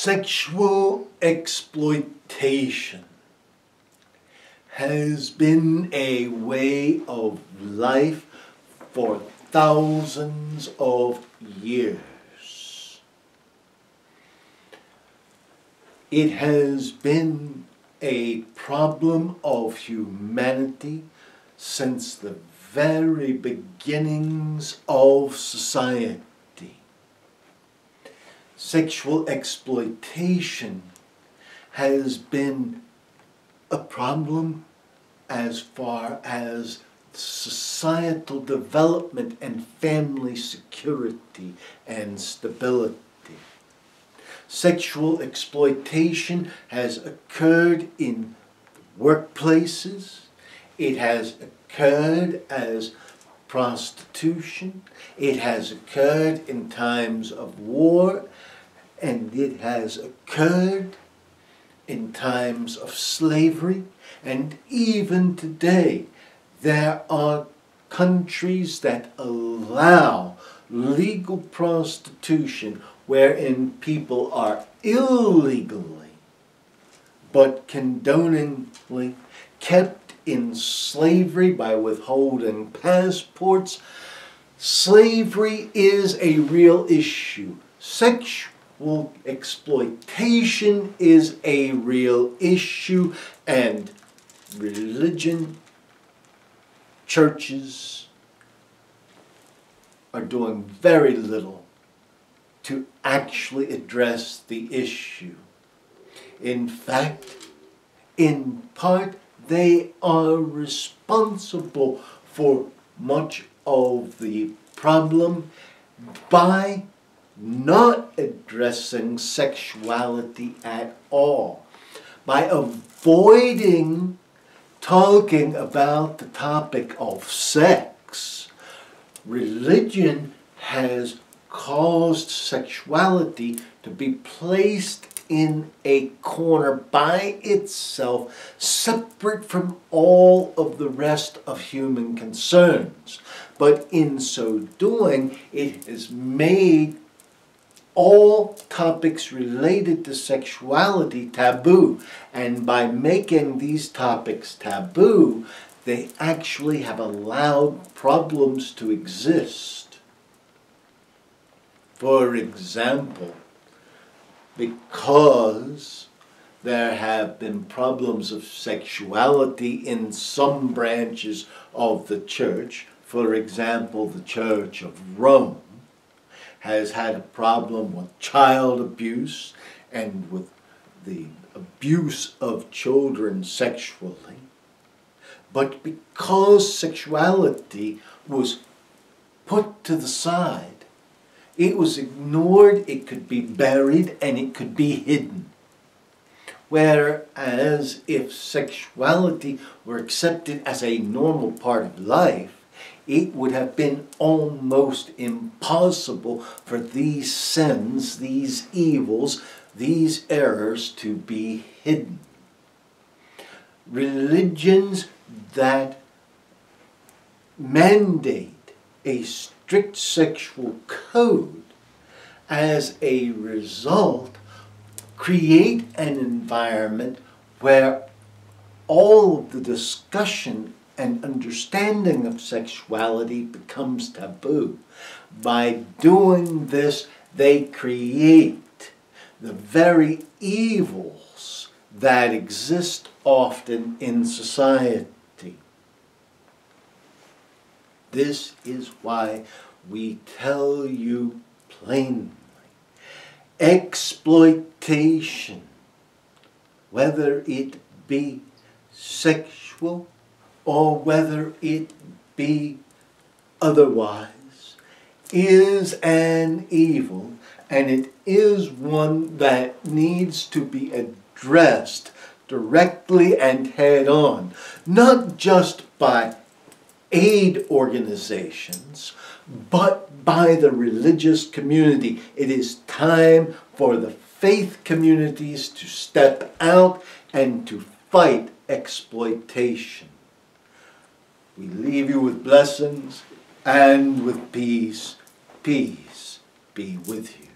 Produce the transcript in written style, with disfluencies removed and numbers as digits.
Sexual exploitation has been a way of life for thousands of years. It has been a problem of humanity since the very beginnings of society. Sexual exploitation has been a problem as far as societal development and family security and stability. Sexual exploitation has occurred in workplaces. It has occurred as prostitution. It has occurred in times of war. And it has occurred in times of slavery. And even today, there are countries that allow legal prostitution wherein people are illegally but condoningly kept in slavery by withholding passports. Slavery is a real issue. Sexual exploitation is a real issue, and religion, churches are doing very little to actually address the issue. In fact, in part, they are responsible for much of the problem by not addressing sexuality at all, by avoiding talking about the topic of sex. Religion has caused sexuality to be placed in a corner by itself, separate from all of the rest of human concerns. But in so doing, it has made all topics related to sexuality taboo. And by making these topics taboo, they actually have allowed problems to exist. For example, because there have been problems of sexuality in some branches of the church, for example, the Church of Rome has had a problem with child abuse and with the abuse of children sexually. But because sexuality was put to the side, it was ignored, it could be buried, and it could be hidden. Whereas if sexuality were accepted as a normal part of life, it would have been almost impossible for these sins, these evils, these errors to be hidden. Religions that mandate a strict sexual code, as a result, create an environment where all of the discussion and understanding of sexuality becomes taboo. By doing this, they create the very evils that exist often in society. This is why we tell you plainly, exploitation, whether it be sexual or whether it be otherwise, is an evil, and it is one that needs to be addressed directly and head-on, not just by aid organizations, but by the religious community. It is time for the faith communities to step out and to fight exploitation. We leave you with blessings and with peace. Peace be with you.